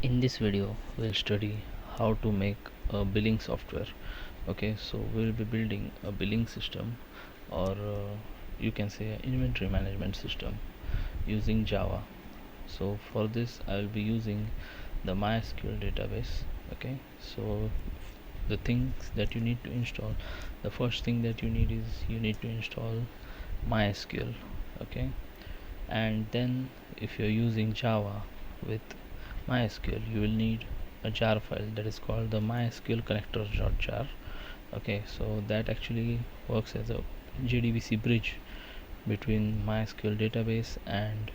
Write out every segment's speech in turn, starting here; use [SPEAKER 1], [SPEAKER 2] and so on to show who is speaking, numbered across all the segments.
[SPEAKER 1] In this video we'll study how to make a billing software. Okay, so we'll be building a billing system, or you can say an inventory management system using Java. So for this I'll be using the MySQL database. Okay, so the things that you need to install, the first thing that you need is you need to install MySQL. Okay, and then if you're using Java with MySQL, you will need a jar file that is called the MySQL connectors.jar. Okay, so that actually works as a JDBC bridge between MySQL database and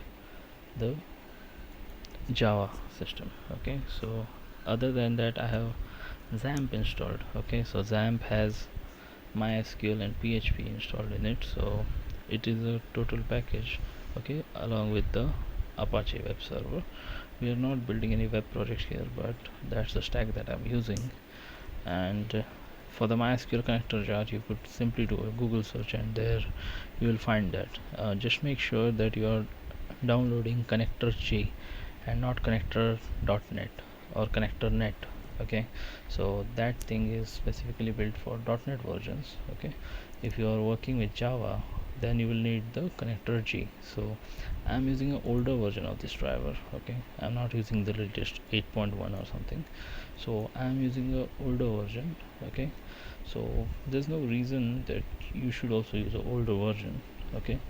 [SPEAKER 1] the Java system. Okay, so other than that, I have XAMPP installed. Okay, so XAMPP has MySQL and PHP installed in it, so it is a total package. Okay, along with the Apache web server. We are not building any web projects here, but that's the stack that I'm using. And for the MySQL connector jar, you could simply do a Google search and there you will find that. Just make sure that you are downloading connector J and not connector.net or connector net. Okay, so that thing is specifically built for .net versions. Okay, if you are working with Java, then you will need the connector G. So I'm using an older version of this driver. Okay, I'm not using the latest 8.1 or something, so I'm using a older version. Okay, so there's no reason that you should also use an older version. Okay,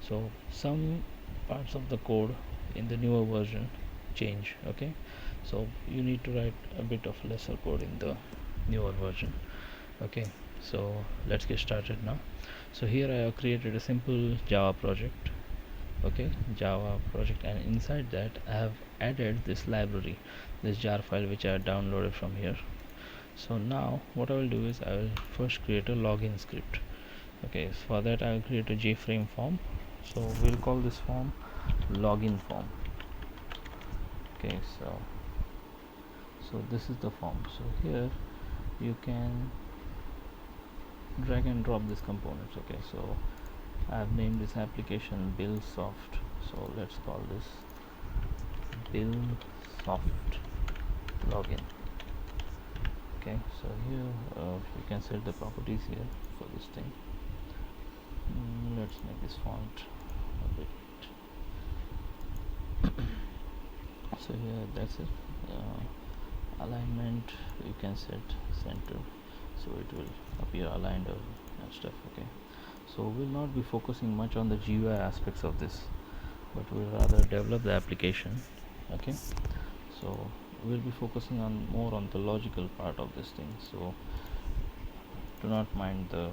[SPEAKER 1] so some parts of the code in the newer version change. Okay, so you need to write a bit of lesser code in the newer version. Okay, so let's get started now. So here I have created a simple Java project. Okay, Java project, and inside that I have added this library, this jar file which I have downloaded from here. So now what I will do is I will first create a login script. Okay, so for that I will create a JFrame form. So we'll call this form login form. Okay, so this is the form. So here you can drag and drop these components. Okay, so I have named this application bill soft, so let's call this bill soft login. Okay, so here you can set the properties here for this thing. Let's make this font a bit. So here that's it. Alignment you can set center, so it will appear aligned and stuff. Okay, so we'll not be focusing much on the GUI aspects of this, but we'll rather develop the application. Okay, so we'll be focusing on more on the logical part of this thing, so do not mind the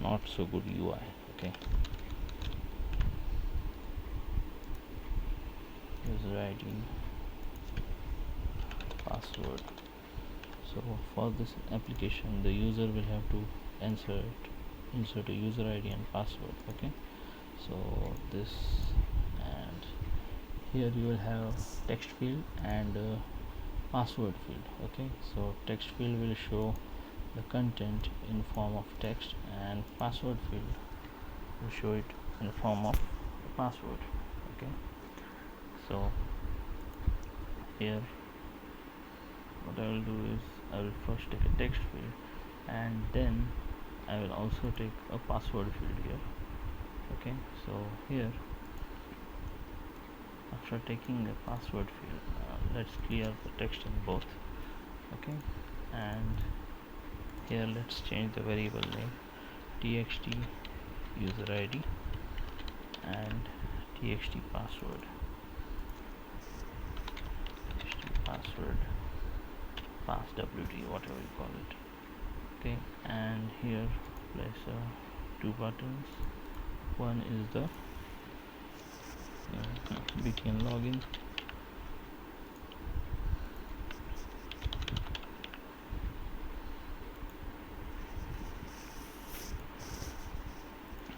[SPEAKER 1] not so good UI. Okay, user ID, password. So for this application the user will have to insert a user ID and password. Okay, so this, and here you will have text field and password field. Okay, so text field will show the content in form of text, and password field will show it in form of password. Okay, so here what I will do is I will first take a text field, and then I will also take a password field here. Okay, so here after taking a password field, let's clear the text in both. Okay, and here let's change the variable name txt user ID and txt password pass wt, whatever you call it. Okay, and here place two buttons. One is the btn login,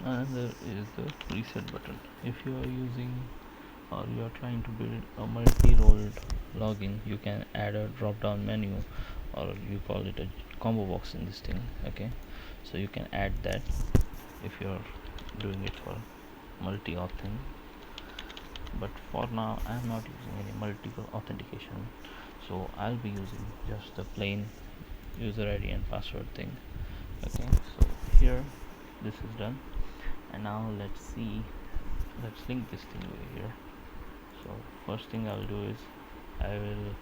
[SPEAKER 1] another is the reset button. If you are using or you are trying to build a multi-rolled login, you can add a drop down menu, or you call it a combo box in this thing. Okay, so you can add that if you are doing it for multi-auth thing. but for now I am not using any multiple authentication, so I'll be using just the plain user ID and password thing. Okay, so here this is done, and now let's link this thing over here. So first thing I'll do is I will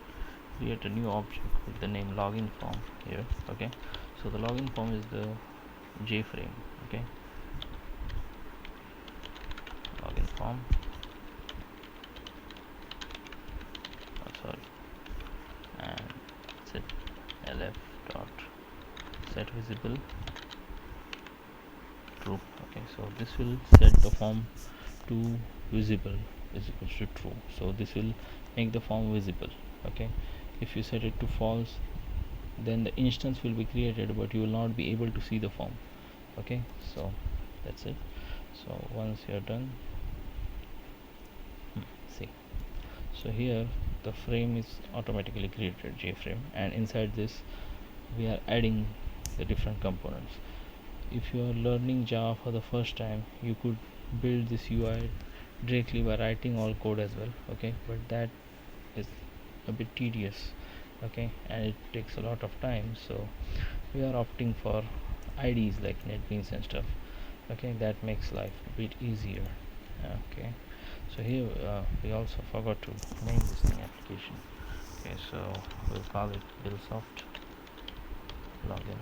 [SPEAKER 1] create a new object with the name login form here. Okay, so the login form is the JFrame. Okay, login form, sorry, and set lf dot set visible true. Okay, so this will set the form to visible is equals to true, so this will make the form visible. Okay, if you set it to false, then the instance will be created but you will not be able to see the form. Okay, so that's it. So once you're done, see, so here the frame is automatically created, JFrame, and inside this we are adding the different components. If you are learning Java for the first time, you could build this UI directly by writing all code as well. Okay, but that is a bit tedious. Okay, and it takes a lot of time, so we are opting for IDs like NetBeans and stuff. Okay, that makes life a bit easier. Okay, so here we also forgot to name this thing application. Okay, so we'll call it BillSoft login.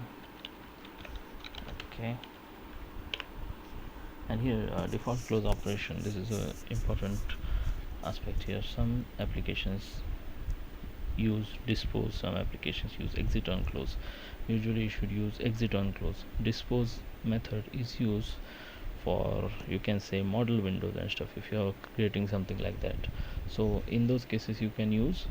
[SPEAKER 1] Okay, and here default close operation, this is a important aspect here. Some applications use dispose, some applications use exit on close. Usually you should use exit on close. Dispose method is used for, you can say, model windows and stuff if you are creating something like that. So in those cases you can use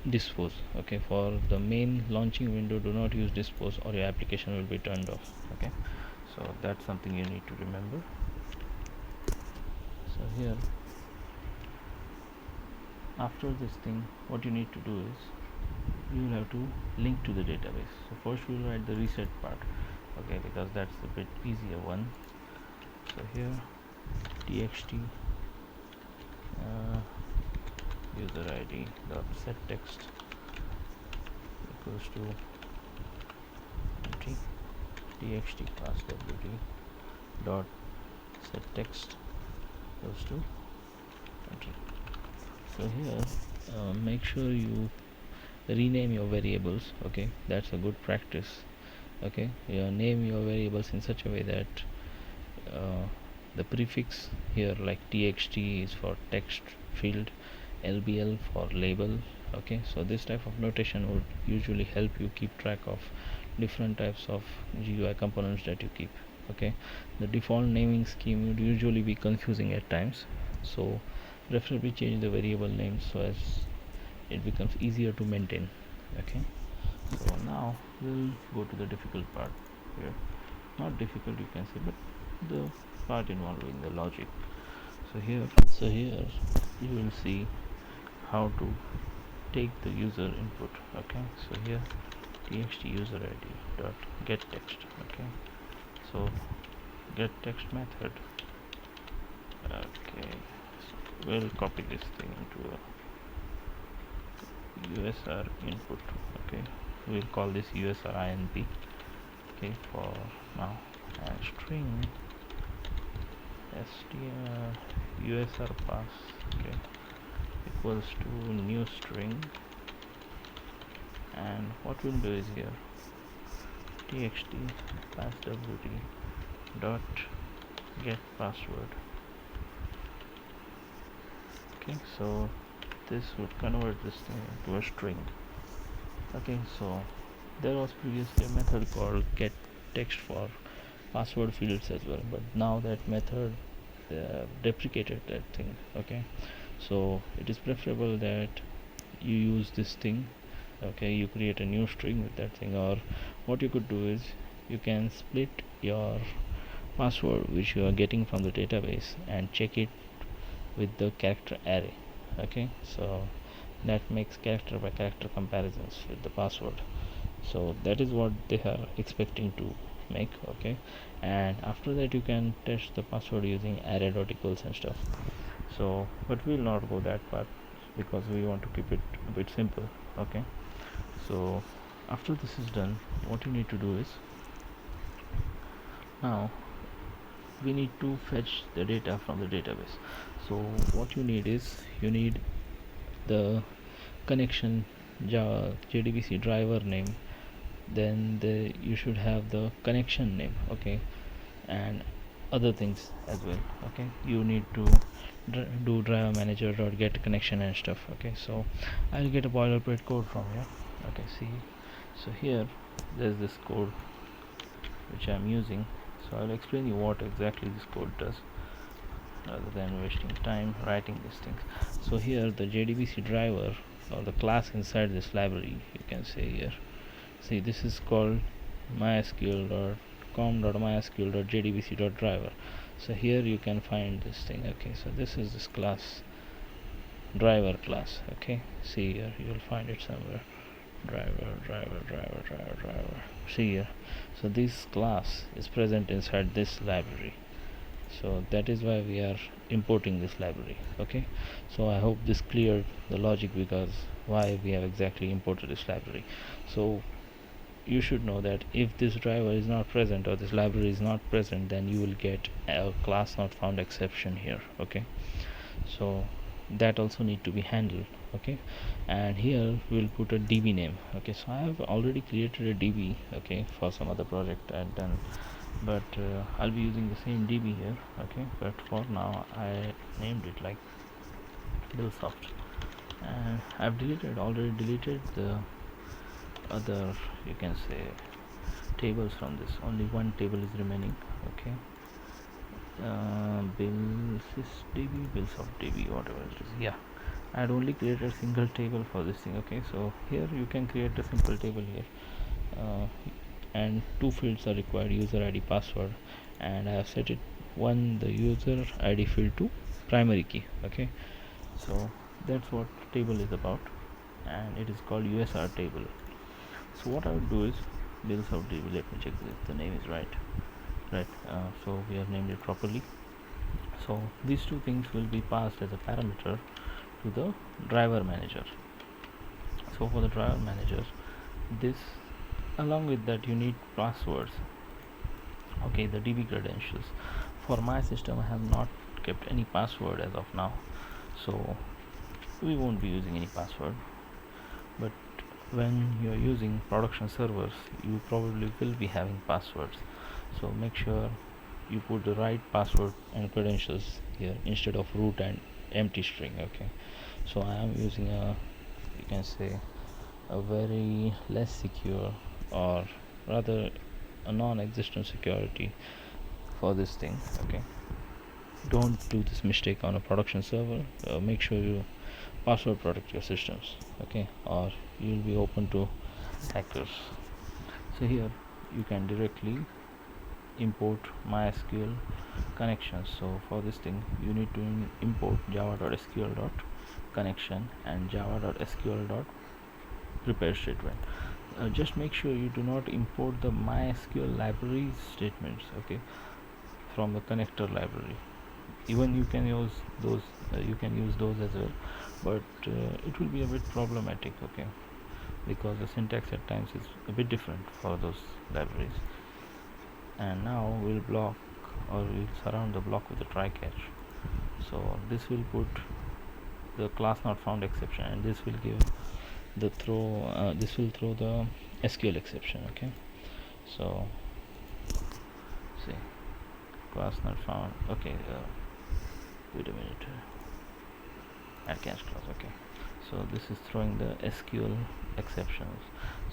[SPEAKER 1] dispose. Okay, for the main launching window, do not use dispose or your application will be turned off. Okay, so that's something you need to remember. So here, after this thing, what you need to do is you will have to link to the database. So first we will write the reset part. Okay, because that's a bit easier one. So here txt user id dot set text equals to empty, txt class wd dot set text equals to empty. So here make sure you rename your variables. Okay, that's a good practice. Okay, you name your variables in such a way that the prefix here, like txt is for text field, lbl for label. Okay, so this type of notation would usually help you keep track of different types of GUI components that you keep. Okay, the default naming scheme would usually be confusing at times, so preferably change the variable name so as it becomes easier to maintain. Okay, so now we'll go to the difficult part here. Not difficult, you can say, but the part involving the logic. So here you will see how to take the user input. Okay, so here txt user id dot get text. Okay, so get text method. Okay, so we'll copy this thing into a usr input. Okay, we'll call this usr inp. Okay, for now, and string str usr pass, okay, equals to new string, and what we'll do is here txt pass wd dot get password. Okay, so this would convert this thing into a string. Okay, so there was previously a method called get text for password fields as well, but now that method deprecated that thing. Okay, so it is preferable that you use this thing. Okay, you create a new string with that thing, or what you could do is you can split your password which you are getting from the database and check it with the character array. Okay, so that makes character by character comparisons with the password. So that is what they are expecting to make. Okay, and after that you can test the password using array.equals and stuff. So but we will not go that part because we want to keep it a bit simple. Okay, so after this is done, what you need to do is, now we need to fetch the data from the database. So what you need is, you need the connection JDBC driver name, then you should have the connection name, okay, and other things as well. Okay, you need to do driver manager dot get connection and stuff. Okay, so I'll get a boilerplate code from here. Okay, see, so here there's this code which I'm using, so I'll explain you what exactly this code does rather than wasting time writing these things. So here the JDBC driver, or the class inside this library, you can say here, see, this is called mysql.com.mysql.jdbc.driver. so here you can find this thing. Okay, so this is this class, driver class. Okay, see here, you'll find it somewhere, driver. See here, so this class is present inside this library, so that is why we are importing this library. Okay, so I hope this cleared the logic, because why we have exactly imported this library. So you should know that if this driver is not present, or this library is not present, then you will get a class not found exception here. Okay, so that also need to be handled. Okay, and here we'll put a DB name. Okay, so I have already created a DB, okay, for some other project I've done, but I'll be using the same DB here. Okay, but for now I named it like Billsoft, and I've already deleted the other, you can say, tables from this. Only one table is remaining. Okay, Billsoft DB, whatever it is. Yeah, I had only created a single table for this thing. Okay, so here you can create a simple table here, and two fields are required: user ID, password, and I have set it the user ID field to primary key. Okay, so that's what table is about, and it is called USR table. So what I would do is, Billsoft DB, let me check if the name is right. So we have named it properly. So these two things will be passed as a parameter to the driver manager. So for the driver manager, this, along with that, you need passwords. Okay, the DB credentials. For my system I have not kept any password as of now, so we won't be using any password. But when you're using production servers, you probably will be having passwords, so make sure you put the right password and credentials here instead of root and empty string. Okay, so I am using a, you can say, a very less secure, or rather a non-existent security for this thing. Okay, don't do this mistake on a production server. Make sure you password protect your systems. Okay, or you'll be open to hackers. So here you can directly import MySQL connections. So for this thing you need to import java.sql.connection and java.sql.prepare statement. Just make sure you do not import the MySQL library statements, okay, from the connector library. Even you can use those as well, but it will be a bit problematic. Okay, because the syntax at times is a bit different for those libraries. And now we'll surround the block with a try catch. So this will put the class not found exception, and this will give the this will throw the SQL exception. Okay, so see, class not found. Okay, wait a minute, add catch clause. Okay, so this is throwing the SQL exceptions.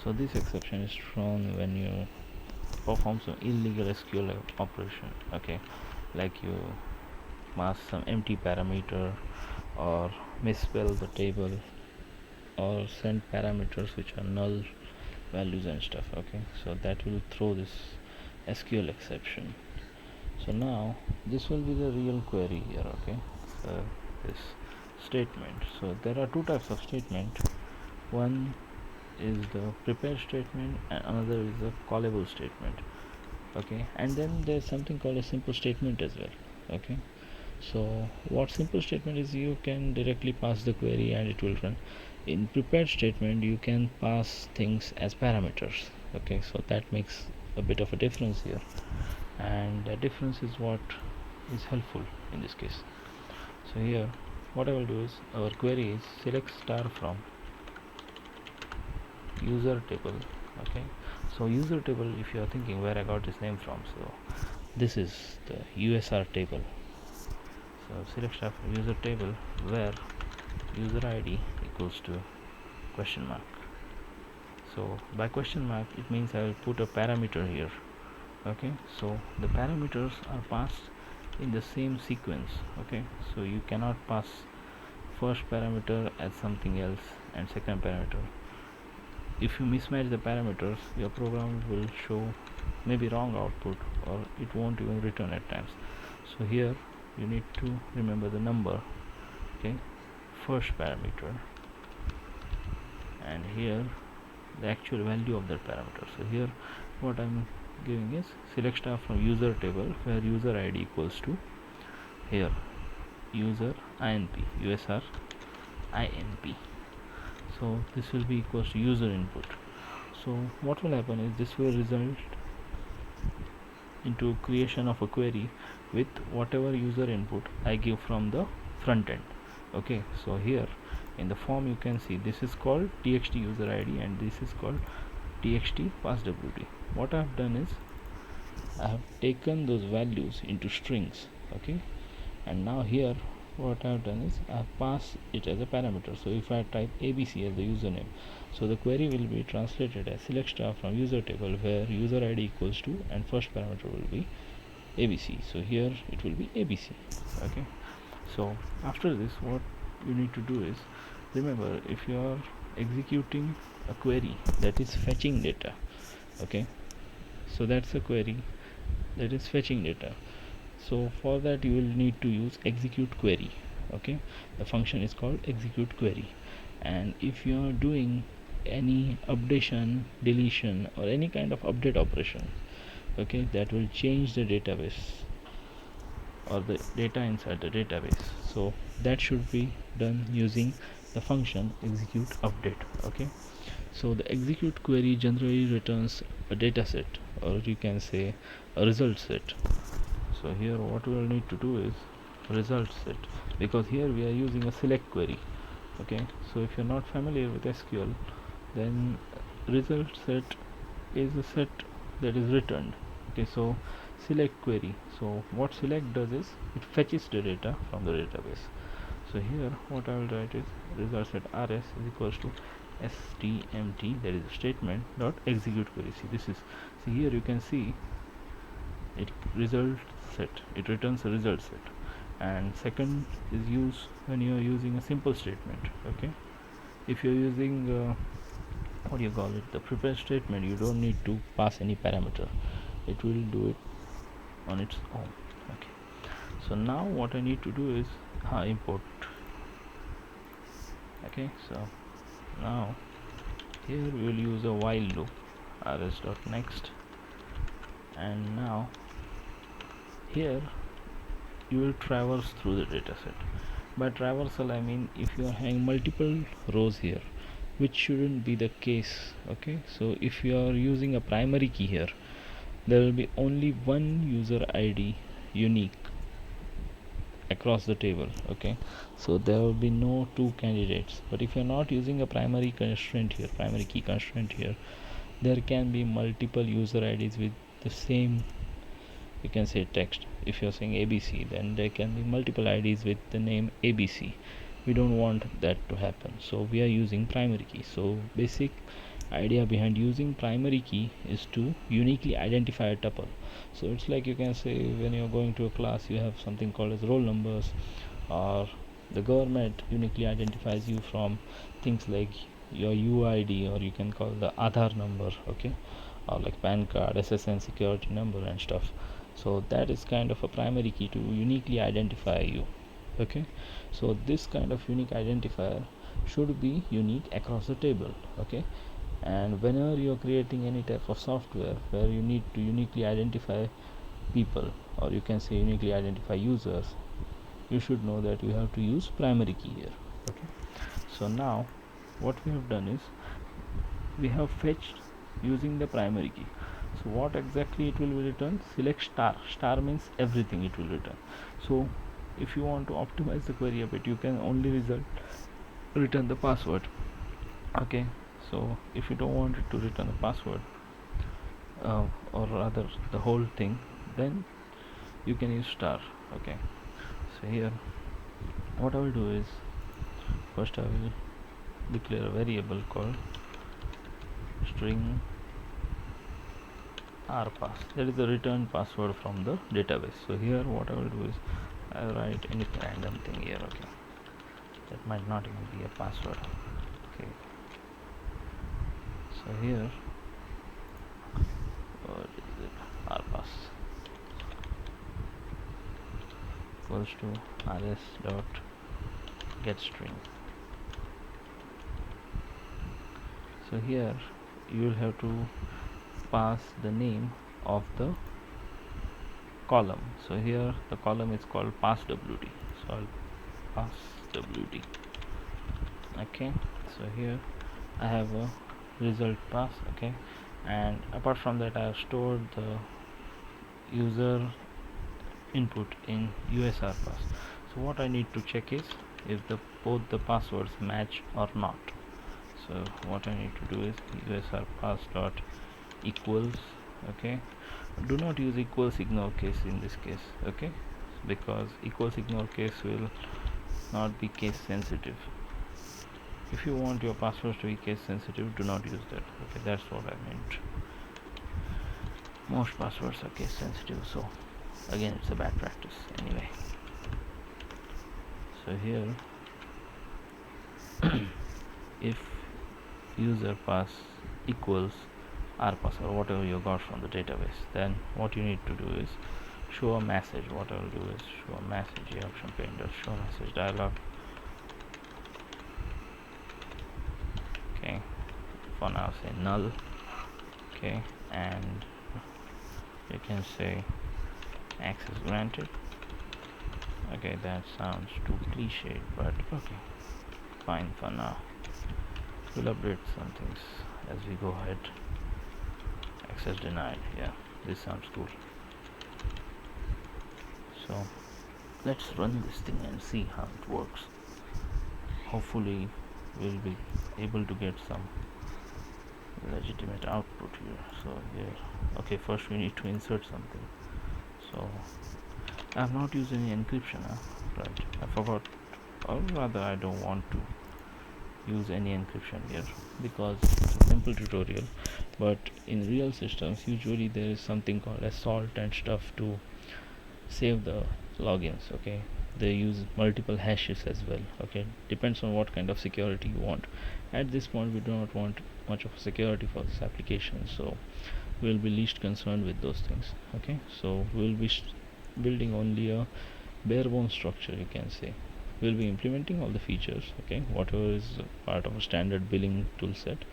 [SPEAKER 1] So this exception is thrown when you perform some illegal SQL operation. Okay, like you mask some empty parameter, or misspell the table, or send parameters which are null values and stuff. Okay, so that will throw this SQL exception. So now this will be the real query here. Okay, this statement. So there are two types of statement. One is the prepare statement, and another is the callable statement. okay. And then there's something called a simple statement as well, okay. So what simple statement is, you can directly pass the query and it will run. In prepared statement you can pass things as parameters, okay. So that makes a bit of a difference here, and that difference is what is helpful in this case. So here what I will do is, our query is select star from user table, okay. So user table, if you are thinking where I got this name from, so this is the USR table. So select star from user table where user ID equals to question mark. So by question mark it means I will put a parameter here, okay. So the parameters are passed in the same sequence, okay. So you cannot pass first parameter as something else and second parameter. If you mismatch the parameters, your program will show maybe wrong output, or it won't even return at times. So here you need to remember the number, okay, first parameter, and here the actual value of that parameter. So here what I'm giving is select star from user table where user ID equals to here user inp usr inp. So this will be equals to user input. So what will happen is this will result into creation of a query with whatever user input I give from the front end, okay. So here in the form you can see this is called txt user id and this is called txt passwd. What I have done is I have taken those values into strings, okay, and now here what I have done is I have passed it as a parameter. So if I type abc as the username, so the query will be translated as select star from user table where user id equals to and first parameter will be abc. So here it will be abc, okay. So after this what you need to do is, remember, if you are executing a query that is fetching data, okay, so that's a query that is fetching data. So for that you will need to use execute query, okay. The function is called execute query, and if you are doing any updation, deletion, or any kind of update operation, okay, that will change the database or the data inside the database, so that should be done using the function execute update, okay. So the execute query generally returns a data set, or you can say a result set. So here what we will need to do is result set, because here we are using a select query, okay. So if you're not familiar with SQL, then result set is a set that is returned, okay. So select query, so what select does is it fetches the data from the database. So here what I will write is result set rs is equals to stmt, that is a statement dot execute query. See, this is, see here you can see it result set, it returns a result set, and second is used when you are using a simple statement, okay. If you're using what do you call it, the prepared statement, you don't need to pass any parameter, it will do it on its own, okay. So now what I need to do is import, okay. So now here we will use a while loop rs.next, and now here you will traverse through the dataset. By traversal I mean if you are having multiple rows here, which shouldn't be the case, okay. So if you are using a primary key here, there will be only one user ID unique across the table, okay. So there will be no two candidates. But if you're not using a primary constraint here, primary key constraint here, there can be multiple user IDs with the same, you can say, text. If you're saying ABC, then there can be multiple IDs with the name ABC. We don't want that to happen, so we are using primary key. So basic idea behind using primary key is to uniquely identify a tuple. So it's like, you can say, when you're going to a class, you have something called as roll numbers, or the government uniquely identifies you from things like your UID, or you can call the Aadhaar number, okay, or like PAN card, SSN security number and stuff. So that is kind of a primary key to uniquely identify you, okay. So this kind of unique identifier should be unique across the table, okay. And whenever you are creating any type of software where you need to uniquely identify people, or you can say uniquely identify users, you should know that you have to use primary key here. Okay, so now what we have done is we have fetched using the primary key. So what exactly it will be return? Select star. Star means everything it will return. So if you want to optimize the query a bit, you can only return the password. Okay, so if you don't want it to return the password, or rather the whole thing, then you can use star. Okay, so here what I will do is, first I will declare a variable called string rpass. That is the return password from the database. So here what I will do is I will write any random thing here. Okay, that might not even be a password. Okay, so here what is it? Rpass equals to rs dot get string. So here you will have to pass the name of the column. So here the column is called passwd. So I'll pass wd. Okay, so here I have a result pass. Okay, and apart from that I have stored the user input in usr pass. So what I need to check is if both the passwords match or not. So what I need to do is usr pass dot equals. Okay, do not use equals ignore case in this case. Okay, because equals ignore case will not be case sensitive. If you want your passwords to be case sensitive, do not use that. Okay, that's what I meant. Most passwords are case sensitive, so again it's a bad practice anyway. So here if user pass equals rpass or whatever you got from the database, then what you need to do is show a message. What I will do is show a message here, show message dialog. Okay, for now say null. Okay, and you can say access granted. Okay, that sounds too cliched, but okay, fine for now. We'll update some things as we go ahead. Access denied. Yeah, this sounds cool. So let's run this thing and see how it works. Hopefully we'll be able to get some legitimate output here. So here, okay, first we need to insert something. So I have not used any encryption, right? I forgot, or rather I don't want to use any encryption here because it's a simple tutorial. But in real systems usually there is something called as salt and stuff to save the logins. Okay, they use multiple hashes as well. Okay, depends on what kind of security you want. At this point we do not want much of security for this application, so we'll be least concerned with those things. Okay, so we'll be building only a bare bones structure, you can say. We'll be implementing all the features, okay, whatever is part of a standard billing tool set,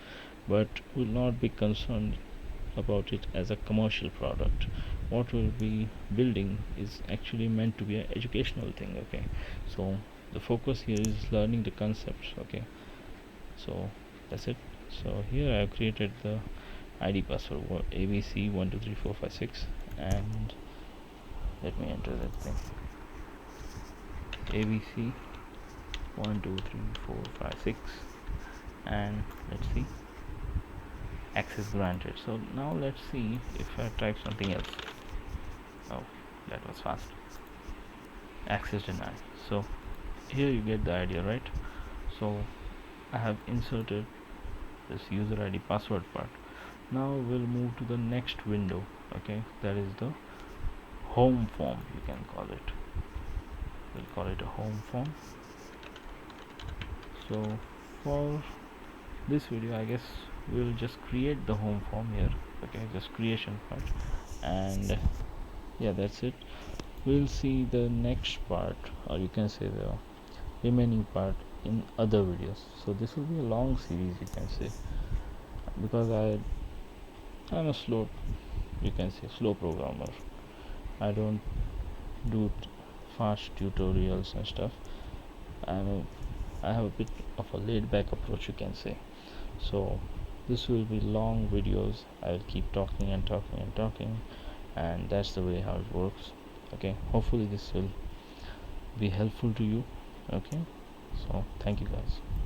[SPEAKER 1] but will not be concerned about it as a commercial product. What we'll be building is actually meant to be an educational thing. Okay, so the focus here is learning the concepts. Okay, so that's it. So here I have created the ID password abc12345 and let me enter that thing, abc12345, and let's see, access granted. So now let's see if I type something else. Oh, that was fast. Access denied. So here you get the idea, right? So I have inserted this user ID password part. Now we'll move to the next window. Okay, that is the home form, you can call it. We'll call it a home form. So for this video I guess we'll just create the home form here. Okay, just creation part, and yeah, that's it. We'll see the next part, or you can say the remaining part, in other videos. So this will be a long series, you can say. because I'm a slow, you can say, slow programmer. I don't do fast tutorials and stuff. I'm a, I have a bit of a laid back approach, you can say. So this will be long videos. I will keep talking and talking and talking, and that's the way how it works. Okay, hopefully this will be helpful to you. Okay, so thank you guys.